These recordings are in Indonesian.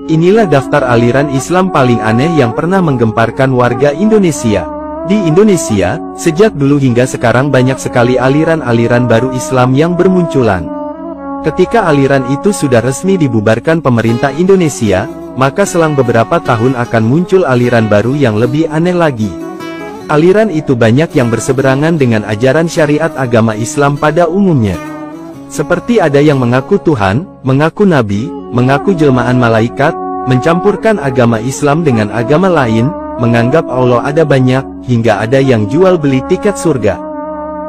Inilah daftar aliran Islam paling aneh yang pernah menggemparkan warga Indonesia. Di Indonesia, sejak dulu hingga sekarang banyak sekali aliran-aliran baru Islam yang bermunculan. Ketika aliran itu sudah resmi dibubarkan pemerintah Indonesia, maka selang beberapa tahun akan muncul aliran baru yang lebih aneh lagi. Aliran itu banyak yang berseberangan dengan ajaran syariat agama Islam pada umumnya. Seperti ada yang mengaku Tuhan, mengaku Nabi, mengaku jelmaan malaikat, mencampurkan agama Islam dengan agama lain, menganggap Allah ada banyak, hingga ada yang jual beli tiket surga.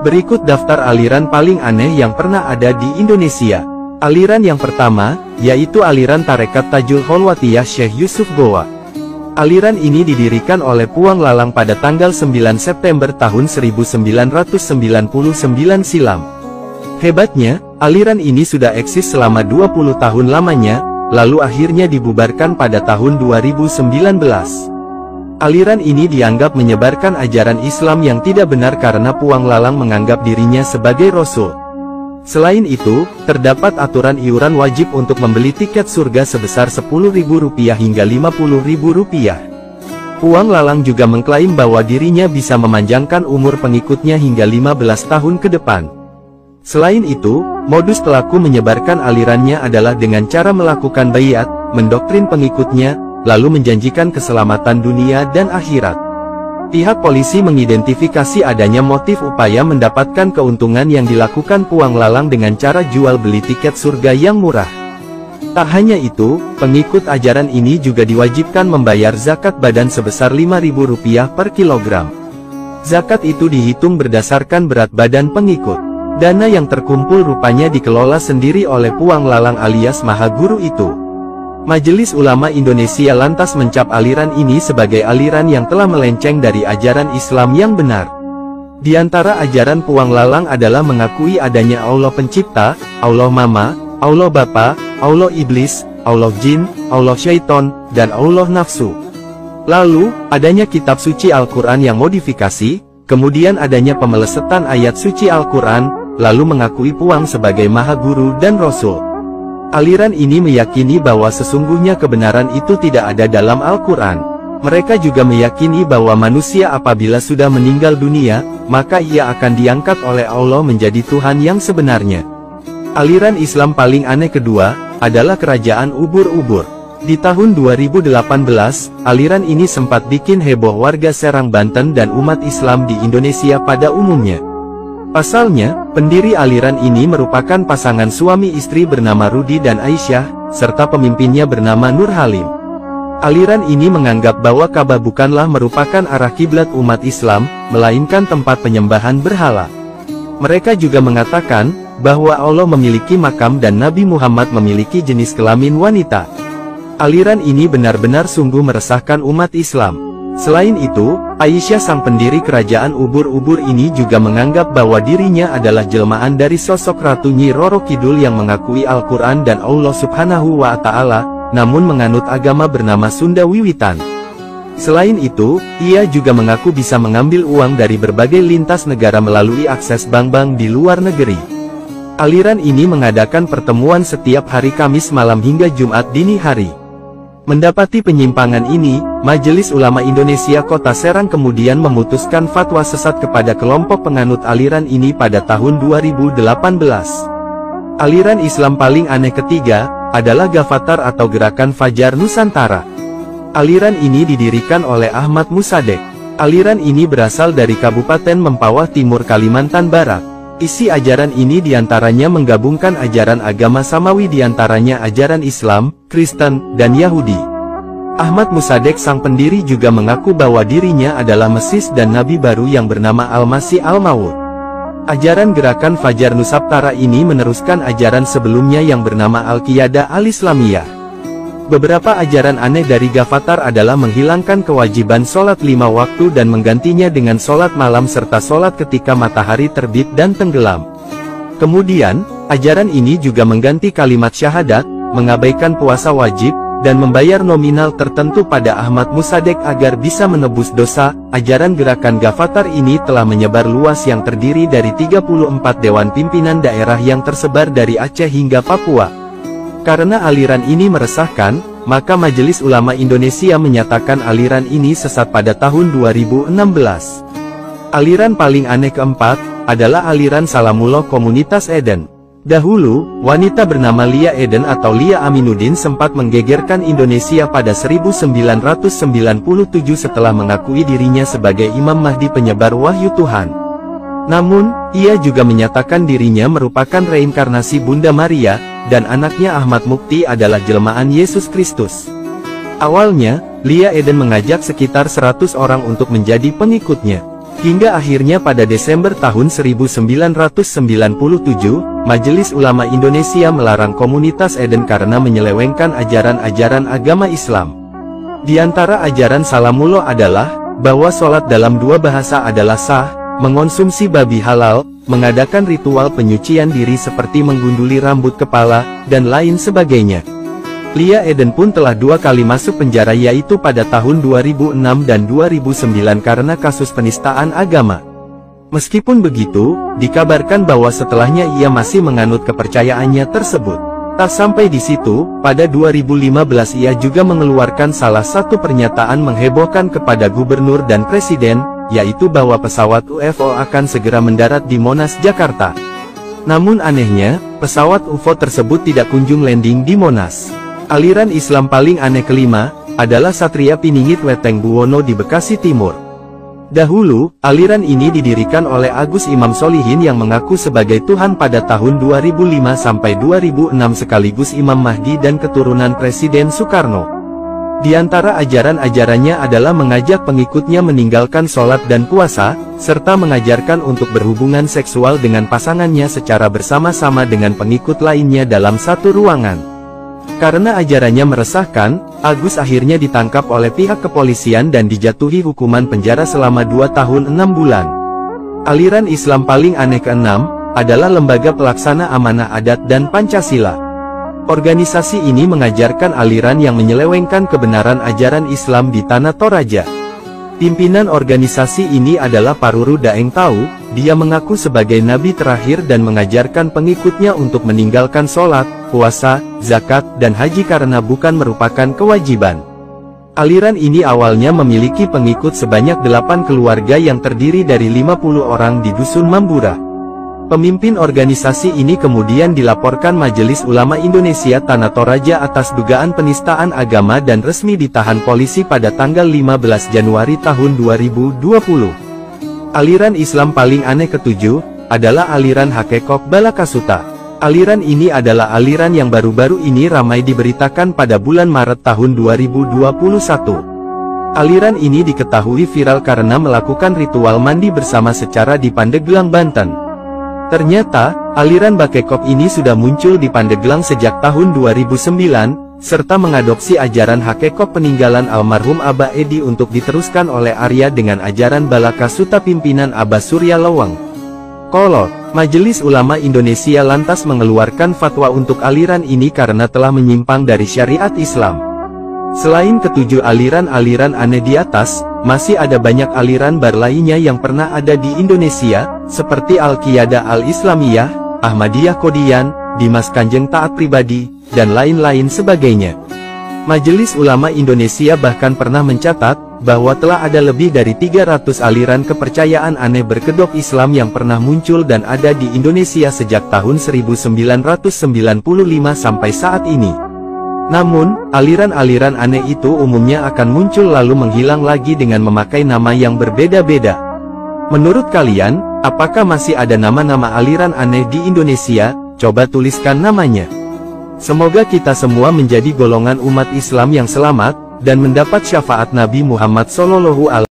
Berikut daftar aliran paling aneh yang pernah ada di Indonesia. Aliran yang pertama, yaitu aliran Tarekat Tajul Kholwatiyah Syekh Yusuf Goa. Aliran ini didirikan oleh Puang Lalang pada tanggal 9 September tahun 1999 silam. Hebatnya, aliran ini sudah eksis selama 20 tahun lamanya, lalu akhirnya dibubarkan pada tahun 2019. Aliran ini dianggap menyebarkan ajaran Islam yang tidak benar karena Puang Lalang menganggap dirinya sebagai Rasul. Selain itu, terdapat aturan iuran wajib untuk membeli tiket surga sebesar Rp10.000 hingga Rp50.000. Puang Lalang juga mengklaim bahwa dirinya bisa memanjangkan umur pengikutnya hingga 15 tahun ke depan. Selain itu, modus pelaku menyebarkan alirannya adalah dengan cara melakukan baiat, mendoktrin pengikutnya, lalu menjanjikan keselamatan dunia dan akhirat. Pihak polisi mengidentifikasi adanya motif upaya mendapatkan keuntungan yang dilakukan Puang Lalang dengan cara jual beli tiket surga yang murah. Tak hanya itu, pengikut ajaran ini juga diwajibkan membayar zakat badan sebesar Rp5.000 per kilogram. Zakat itu dihitung berdasarkan berat badan pengikut. Dana yang terkumpul rupanya dikelola sendiri oleh Puang Lalang alias Maha Guru itu. Majelis Ulama Indonesia lantas mencap aliran ini sebagai aliran yang telah melenceng dari ajaran Islam yang benar. Di antara ajaran Puang Lalang adalah mengakui adanya Allah Pencipta, Allah Mama, Allah Bapa, Allah Iblis, Allah Jin, Allah Syaiton, dan Allah Nafsu. Lalu, adanya kitab suci Al-Quran yang modifikasi, kemudian adanya pemelesetan ayat suci Al-Quran, lalu mengakui Puang sebagai Maha Guru dan Rasul. Aliran ini meyakini bahwa sesungguhnya kebenaran itu tidak ada dalam Al-Quran. Mereka juga meyakini bahwa manusia apabila sudah meninggal dunia, maka ia akan diangkat oleh Allah menjadi Tuhan yang sebenarnya. Aliran Islam paling aneh kedua, adalah kerajaan ubur-ubur. Di tahun 2018, aliran ini sempat bikin heboh warga Serang Banten dan umat Islam di Indonesia pada umumnya. Pasalnya, pendiri aliran ini merupakan pasangan suami istri bernama Rudi dan Aisyah, serta pemimpinnya bernama Nur Halim. Aliran ini menganggap bahwa Ka'bah bukanlah merupakan arah kiblat umat Islam, melainkan tempat penyembahan berhala. Mereka juga mengatakan, bahwa Allah memiliki makam dan Nabi Muhammad memiliki jenis kelamin wanita. Aliran ini benar-benar sungguh meresahkan umat Islam. Selain itu, Aisyah sang pendiri kerajaan ubur-ubur ini juga menganggap bahwa dirinya adalah jelmaan dari sosok Ratu Nyi Roro Kidul yang mengakui Al-Quran dan Allah Subhanahu wa Ta'ala, namun menganut agama bernama Sunda Wiwitan. Selain itu, ia juga mengaku bisa mengambil uang dari berbagai lintas negara melalui akses bank-bank di luar negeri. Aliran ini mengadakan pertemuan setiap hari Kamis malam hingga Jumat dini hari. Mendapati penyimpangan ini, Majelis Ulama Indonesia Kota Serang kemudian memutuskan fatwa sesat kepada kelompok penganut aliran ini pada tahun 2018. Aliran Islam paling aneh ketiga, adalah Gavatar atau Gerakan Fajar Nusantara. Aliran ini didirikan oleh Ahmad Musadek. Aliran ini berasal dari Kabupaten Mempawah Timur Kalimantan Barat. Isi ajaran ini diantaranya menggabungkan ajaran agama samawi diantaranya ajaran Islam, Kristen, dan Yahudi. Ahmad Musadek sang pendiri juga mengaku bahwa dirinya adalah Mesis dan Nabi baru yang bernama Al-Masih Al-Maud. Ajaran Gerakan Fajar Nusantara ini meneruskan ajaran sebelumnya yang bernama Al-Qiyadah Al-Islamiyah. Beberapa ajaran aneh dari Gavatar adalah menghilangkan kewajiban sholat 5 waktu dan menggantinya dengan sholat malam serta sholat ketika matahari terbit dan tenggelam. Kemudian, ajaran ini juga mengganti kalimat syahadat, mengabaikan puasa wajib, dan membayar nominal tertentu pada Ahmad Musadek agar bisa menebus dosa. Ajaran Gerakan Gavatar ini telah menyebar luas yang terdiri dari 34 dewan pimpinan daerah yang tersebar dari Aceh hingga Papua. Karena aliran ini meresahkan, maka Majelis Ulama Indonesia menyatakan aliran ini sesat pada tahun 2016. Aliran paling aneh keempat, adalah aliran Salamullah Komunitas Eden. Dahulu, wanita bernama Lia Eden atau Lia Aminuddin sempat menggegerkan Indonesia pada 1997 setelah mengakui dirinya sebagai Imam Mahdi penyebar wahyu Tuhan. Namun, ia juga menyatakan dirinya merupakan reinkarnasi Bunda Maria, dan anaknya Ahmad Mukti adalah jelmaan Yesus Kristus. Awalnya, Lia Eden mengajak sekitar 100 orang untuk menjadi pengikutnya. Hingga akhirnya pada Desember tahun 1997, Majelis Ulama Indonesia melarang komunitas Eden karena menyelewengkan ajaran-ajaran agama Islam. Di antara ajaran Salamullah adalah, bahwa sholat dalam dua bahasa adalah sah, mengonsumsi babi halal, mengadakan ritual penyucian diri seperti menggunduli rambut kepala, dan lain sebagainya. Lia Eden pun telah 2 kali masuk penjara yaitu pada tahun 2006 dan 2009 karena kasus penistaan agama. Meskipun begitu, dikabarkan bahwa setelahnya ia masih menganut kepercayaannya tersebut. Tak sampai di situ, pada 2015 ia juga mengeluarkan salah satu pernyataan menghebohkan kepada gubernur dan presiden, yaitu bahwa pesawat UFO akan segera mendarat di Monas, Jakarta. Namun anehnya, pesawat UFO tersebut tidak kunjung landing di Monas. Aliran Islam paling aneh kelima, adalah Satria Piningit Weteng Buwono di Bekasi Timur. Dahulu, aliran ini didirikan oleh Agus Imam Solihin yang mengaku sebagai Tuhan pada tahun 2005-2006 sekaligus Imam Mahdi dan keturunan Presiden Soekarno. Di antara ajaran-ajarannya adalah mengajak pengikutnya meninggalkan sholat dan puasa, serta mengajarkan untuk berhubungan seksual dengan pasangannya secara bersama-sama dengan pengikut lainnya dalam satu ruangan. Karena ajarannya meresahkan, Agus akhirnya ditangkap oleh pihak kepolisian dan dijatuhi hukuman penjara selama 2 tahun 6 bulan. Aliran Islam paling aneh keenam, adalah Lembaga Pelaksana Amanah Adat dan Pancasila. Organisasi ini mengajarkan aliran yang menyelewengkan kebenaran ajaran Islam di Tanah Toraja. Pimpinan organisasi ini adalah Paruru Daeng Tau, dia mengaku sebagai nabi terakhir dan mengajarkan pengikutnya untuk meninggalkan sholat, puasa, zakat, dan haji karena bukan merupakan kewajiban. Aliran ini awalnya memiliki pengikut sebanyak 8 keluarga yang terdiri dari 50 orang di Dusun Mambura. Pemimpin organisasi ini kemudian dilaporkan Majelis Ulama Indonesia Tanah Toraja atas dugaan penistaan agama dan resmi ditahan polisi pada tanggal 15 Januari tahun 2020. Aliran Islam paling aneh ketujuh, adalah aliran Hakekok Balakasuta. Aliran ini adalah aliran yang baru-baru ini ramai diberitakan pada bulan Maret tahun 2021. Aliran ini diketahui viral karena melakukan ritual mandi bersama secara di Pandeglang, Banten. Ternyata, aliran Bakekop ini sudah muncul di Pandeglang sejak tahun 2009, serta mengadopsi ajaran Hakekop peninggalan almarhum Abah Edi untuk diteruskan oleh Arya dengan ajaran Balakasuta pimpinan Abah Surya Loweng. Kolot, Majelis Ulama Indonesia lantas mengeluarkan fatwa untuk aliran ini karena telah menyimpang dari syariat Islam. Selain ketujuh aliran-aliran aneh di atas, masih ada banyak aliran baru lainnya yang pernah ada di Indonesia, seperti Al-Qiyadah Al-Islamiyah, Ahmadiyah Qodian, Dimas Kanjeng Taat Pribadi, dan lain-lain sebagainya. Majelis Ulama Indonesia bahkan pernah mencatat, bahwa telah ada lebih dari 300 aliran kepercayaan aneh berkedok Islam yang pernah muncul dan ada di Indonesia sejak tahun 1995 sampai saat ini. Namun, aliran-aliran aneh itu umumnya akan muncul lalu menghilang lagi dengan memakai nama yang berbeda-beda. Menurut kalian, apakah masih ada nama-nama aliran aneh di Indonesia? Coba tuliskan namanya. Semoga kita semua menjadi golongan umat Islam yang selamat, dan mendapat syafaat Nabi Muhammad SAW.